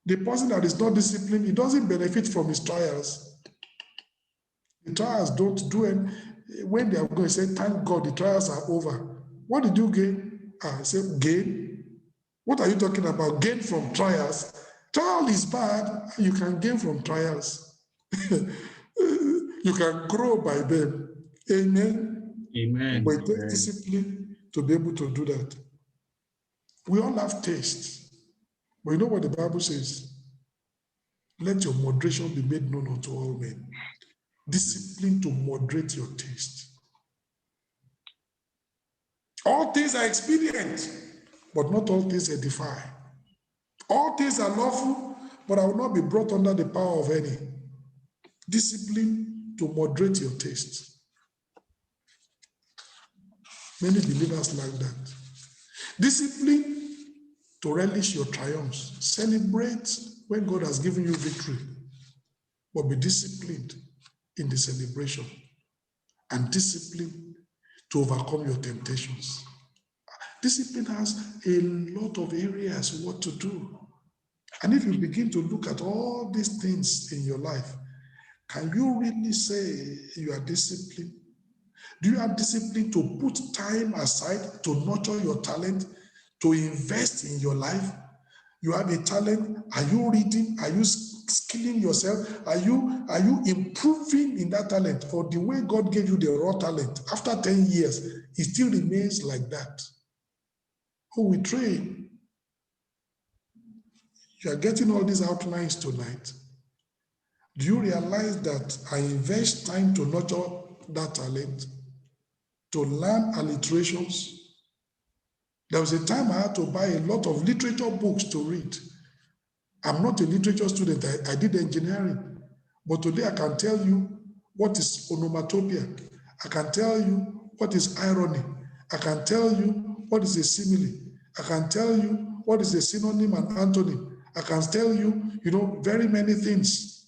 The person that is not disciplined, he doesn't benefit from his trials. The trials don't do it. When they are going to say, thank God, the trials are over. What did you gain? I said, gain? What are you talking about? Gain from trials? Trial is bad. You can gain from trials. You can grow by them. Amen? Amen. But it takes discipline to be able to do that. We all have taste. But you know what the Bible says? Let your moderation be made known unto all men. Discipline to moderate your taste. All things are expedient, but not all things edify. All things are lawful, but I will not be brought under the power of any. Discipline to moderate your taste. Many believers like that. Discipline to relish your triumphs. Celebrate when God has given you victory, but be disciplined in the celebration, and discipline to overcome your temptations. Discipline has a lot of areas what to do. And if you begin to look at all these things in your life, can you really say you are disciplined? Do you have discipline to put time aside to nurture your talent, to invest in your life? You have a talent. Are you reading? Are you skilling yourself? Are you improving in that talent? Or the way God gave you the raw talent, after 10 years, it still remains like that? Oh, we train. You are getting all these outlines tonight. Do you realize that I invest time to nurture that talent, to learn alliterations? There was a time I had to buy a lot of literature books to read. I'm not a literature student. I did engineering. But today I can tell you what is onomatopoeia. I can tell you what is irony. I can tell you what is a simile. I can tell you what is a synonym and antonym. I can tell you, very many things.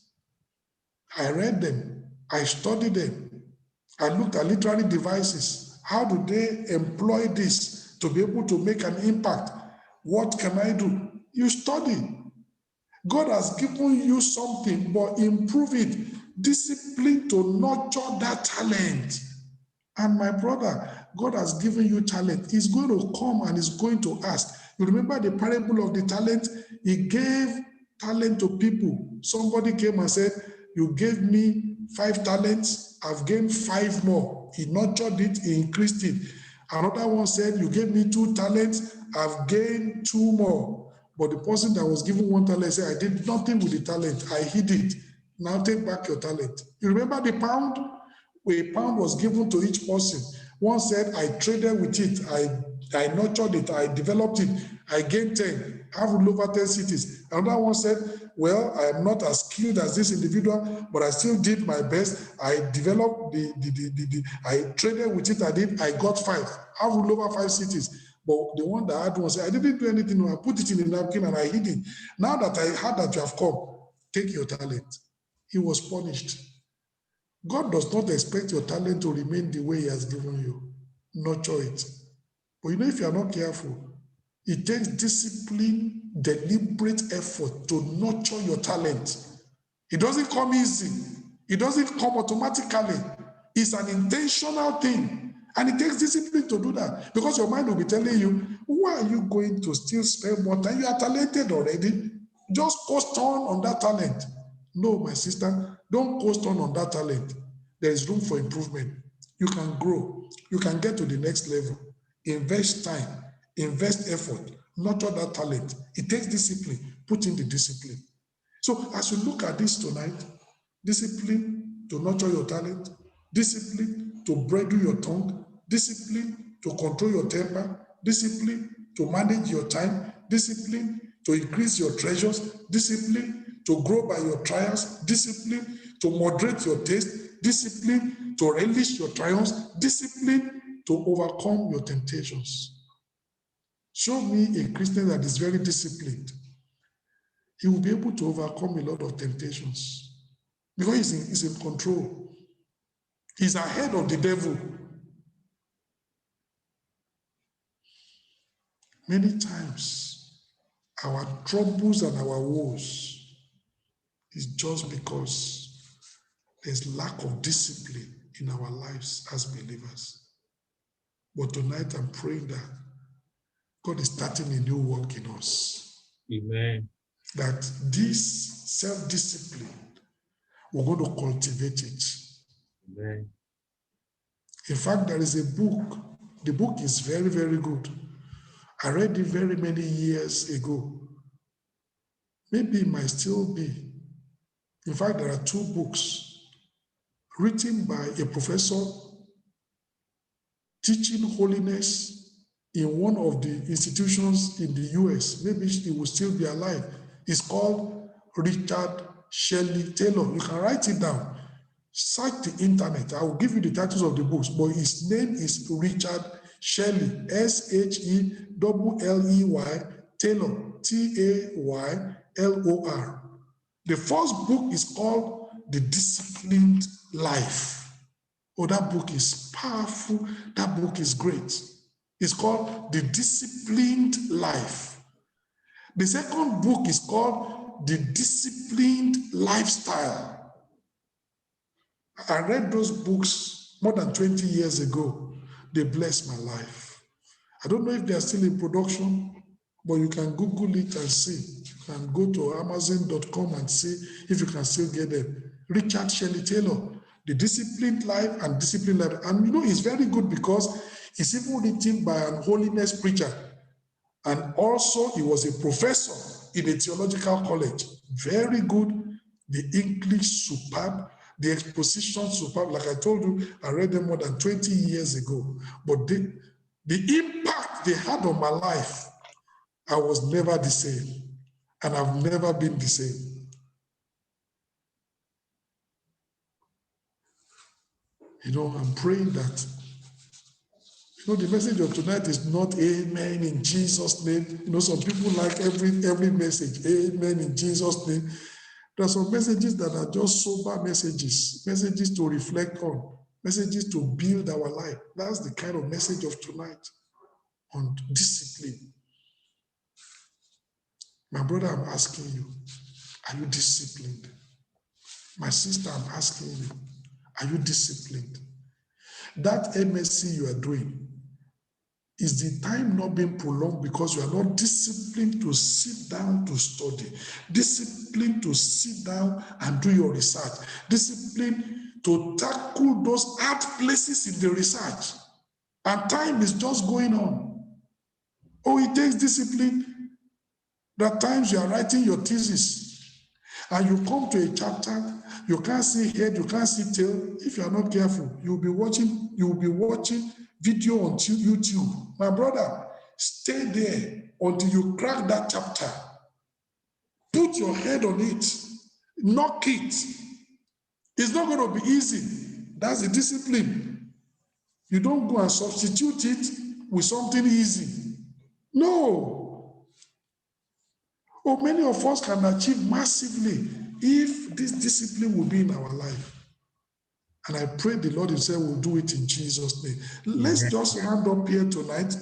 I read them. I studied them. I looked at literary devices. How do they employ this to be able to make an impact? What can I do? You study. God has given you something, but improve it. Discipline to nurture that talent. And my brother, God has given you talent. He's going to come and he's going to ask. You remember the parable of the talent? He gave talent to people. Somebody came and said, you gave me 5 talents, I've gained 5 more. He nurtured it, he increased it. Another one said, you gave me 2 talents, I've gained 2 more. But the person that was given 1 talent said, I did nothing with the talent, I hid it. Now take back your talent. You remember the pound? A pound was given to each person. One said, I traded with it, I nurtured it, I developed it, I gained 10, I have over 10 cities. Another one said, well, I am not as skilled as this individual, but I still did my best. I developed I traded with it, I got 5, I have over 5 cities. But the one that had one said, I didn't do anything, I put it in a napkin and I hid it. Now that I heard that you have come, take your talent. He was punished. God does not expect your talent to remain the way he has given you. Nurture it. But you know, if you are not careful, it takes discipline, deliberate effort to nurture your talent. It doesn't come easy. It doesn't come automatically. It's an intentional thing. And it takes discipline to do that. Because your mind will be telling you, why are you going to still spend more time? You are talented already. Just coast on that talent. No, my sister, don't coast on that talent. There is room for improvement. You can grow. You can get to the next level. Invest time. Invest effort. Nurture that talent. It takes discipline. Put in the discipline. So as you look at this tonight, discipline to nurture your talent, discipline to bridle your tongue, discipline to control your temper, discipline to manage your time, discipline to increase your treasures, discipline to grow by your trials, discipline to moderate your taste, discipline to relish your triumphs, discipline to overcome your temptations. Show me a Christian that is very disciplined. He will be able to overcome a lot of temptations because he's in control. He's ahead of the devil. Many times, our troubles and our woes is just because there's lack of discipline in our lives as believers. But tonight, I'm praying that God is starting a new work in us. Amen. That this self-discipline, we're going to cultivate it. Amen. In fact, there is a book. The book is very, very good. I read it very many years ago. Maybe it might still be. In fact, there are 2 books written by a professor teaching holiness in one of the institutions in the US. Maybe he will still be alive. It's called Richard Shelley Taylor. You can write it down. Search the internet. I will give you the titles of the books, but his name is Richard Shelley, Shelley Taylor, Taylor. The first book is called The Disciplined Life. Oh, that book is powerful. That book is great. It's called The Disciplined Life. The second book is called The Disciplined Lifestyle. I read those books more than 20 years ago. They blessed my life. I don't know if they are still in production, but you can Google it and see. You can go to Amazon.com and see if you can still get them. Richard Shelley Taylor, The Disciplined Life and Disciplined Life. And you know, it's very good because it's even written by an holiness preacher. And also, he was a professor in a theological college. Very good. The English superb. The exposition superb. Like I told you, I read them more than 20 years ago. But the impact they had on my life, I was never the same. And I've never been the same. You know, I'm praying that, you know, the message of tonight is not amen in Jesus' name. You know, some people like every message, amen in Jesus' name. There are some messages that are just sober messages, messages to reflect on, messages to build our life. That's the kind of message of tonight on discipline. My brother, I'm asking you, Are you disciplined? My sister, I'm asking you, are you disciplined? That MSc you are doing, is the time not being prolonged because you are not disciplined to sit down to study, disciplined to sit down and do your research, disciplined to tackle those hard places in the research, and time is just going on? Oh, it takes discipline. There are times you are writing your thesis and you come to a chapter, you can't see head, you can't see tail. If you are not careful, you'll be watching video on YouTube. My brother, stay there until you crack that chapter. Put your head on it. Knock it. It's not going to be easy. That's the discipline. You don't go and substitute it with something easy. No. Oh, many of us can achieve massively if this discipline will be in our life. And I pray the Lord himself will do it in Jesus' name. Let's just round up here tonight.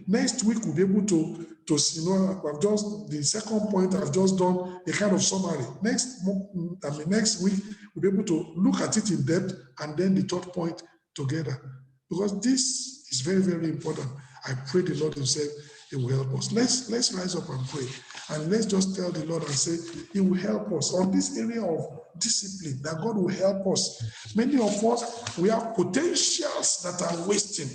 Next week we'll be able to I've just, the second point, I've just done a kind of summary. Next week we'll be able to look at it in depth and then the third point together. Because this is very, very important. I pray the Lord himself, he will help us. Let's rise up and pray. And let's just tell the Lord and say, he will help us on this area of discipline, that God will help us. Many of us, we have potentials that are wasting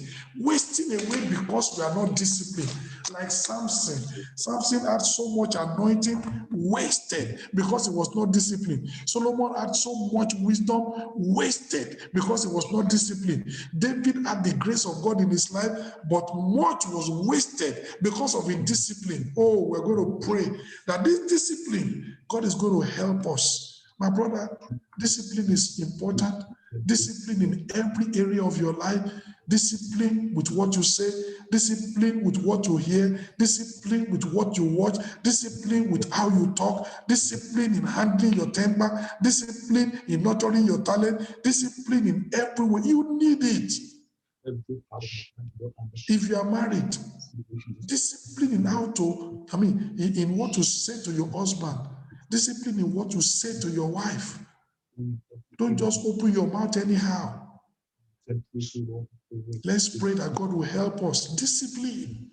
away because we are not disciplined. Like Samson. Samson had so much anointing wasted because he was not disciplined. Solomon had so much wisdom wasted because he was not disciplined. David had the grace of God in his life, but much was wasted because of indiscipline. Oh, we're going to pray that this discipline, God is going to help us. My brother, discipline is important. Discipline in every area of your life. Discipline with what you say. Discipline with what you hear. Discipline with what you watch. Discipline with how you talk. Discipline in handling your temper. Discipline in nurturing your talent. Discipline in every way. You need it. If you are married, discipline in how to, in what to say to your husband. Discipline in what you say to your wife. Don't just open your mouth anyhow. Let's pray that God will help us. Discipline.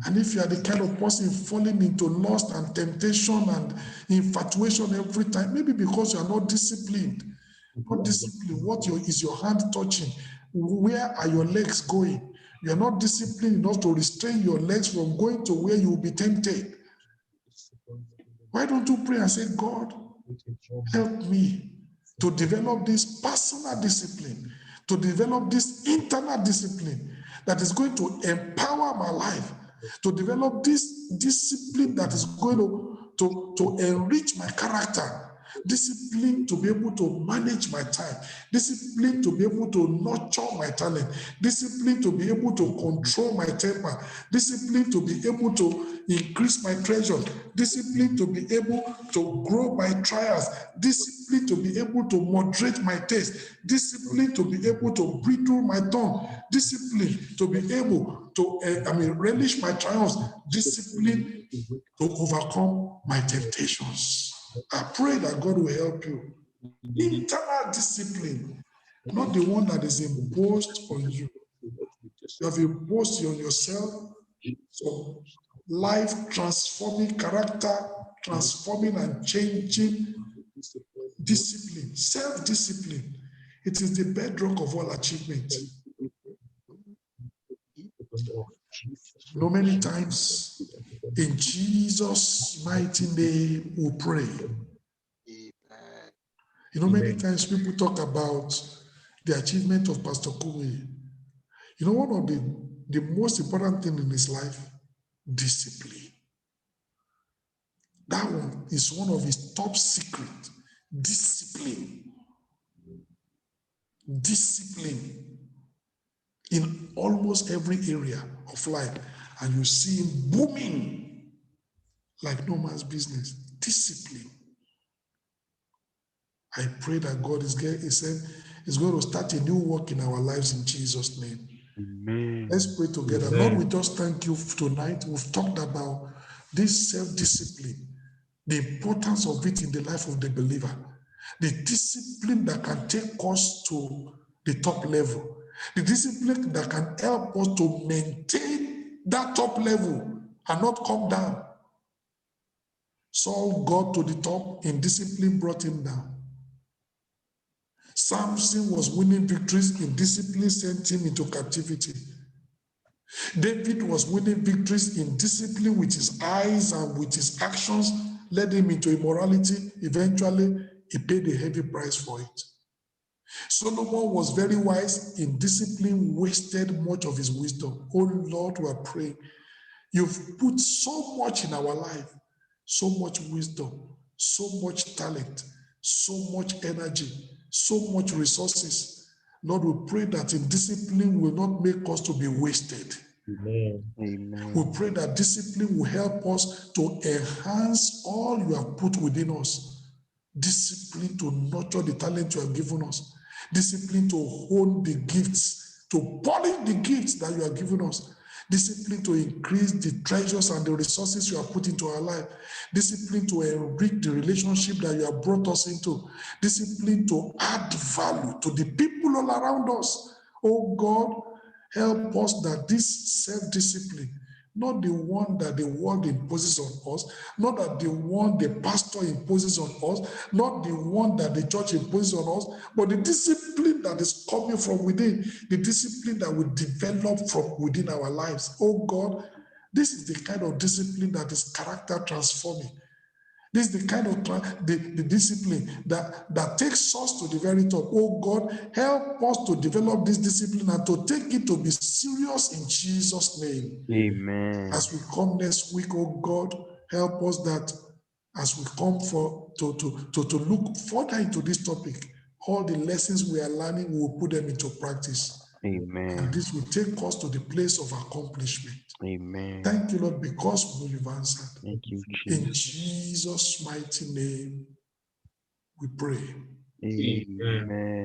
And if you are the kind of person falling into lust and temptation and infatuation every time, maybe because you are not disciplined. Not disciplined. What is your hand touching? Where are your legs going? You are not disciplined enough to restrain your legs from going to where you will be tempted. Why don't you pray and say, God, help me to develop this personal discipline, to develop this internal discipline that is going to empower my life, to develop this discipline that is going to enrich my character, discipline to be able to manage my time, discipline to be able to nurture my talent, discipline to be able to control my temper, discipline to be able to increase my treasure, discipline to be able to grow my trials, discipline to be able to moderate my taste, discipline to be able to bridle my tongue, discipline to be able to relish my triumphs, discipline to overcome my temptations. I pray that God will help you. Internal discipline, not the one that is imposed on you. You have imposed on yourself. So life transforming, character transforming and changing discipline, self-discipline. It is the bedrock of all achievement. Many times in Jesus' mighty name we pray. Many times people talk about the achievement of Pastor Kumi. One of the most important thing in his life, discipline. That one is one of his top secrets. Discipline. Discipline in almost every area of life. And you see him booming like no man's business. Discipline. I pray that God is going to start a new work in our lives in Jesus' name. Amen. Let's pray together. Amen. Lord, we just thank you tonight. We've talked about this self-discipline the importance of it in the life of the believer, the discipline that can take us to the top level, the discipline that can help us to maintain that top level and not come down. Saul got to the top, in discipline brought him down. Samson was winning victories, in discipline sent him into captivity. David was winning victories, in discipline with his eyes and with his actions led him into immorality. Eventually, he paid a heavy price for it. Solomon was very wise, in discipline wasted much of his wisdom. Oh Lord, we are praying. You've put so much in our life, so much wisdom, so much talent, so much energy, so much resources. Lord, we pray that in discipline will not make us to be wasted. Amen. Amen. We pray that discipline will help us to enhance all you have put within us. Discipline to nurture the talent you have given us. Discipline to hone the gifts, to polish the gifts that you have given us. Discipline to increase the treasures and the resources you have put into our life. Discipline to enrich the relationship that you have brought us into. Discipline to add value to the people all around us. Oh God, help us that this self-discipline, not the one that the world imposes on us, not that the one the pastor imposes on us, not the one that the church imposes on us, but the discipline that is coming from within, the discipline that will develop from within our lives. Oh God, this is the kind of discipline that is character transforming. This is the kind of the discipline that takes us to the very top. Oh God, help us to develop this discipline and to take it to be serious in Jesus' name. Amen. As we come next week, oh God, help us that as we come to look further into this topic, all the lessons we are learning, we will put them into practice. Amen. And this will take us to the place of accomplishment. Amen. Thank you, Lord, because you've answered. Thank you, In Jesus. Jesus' mighty name, we pray. Amen.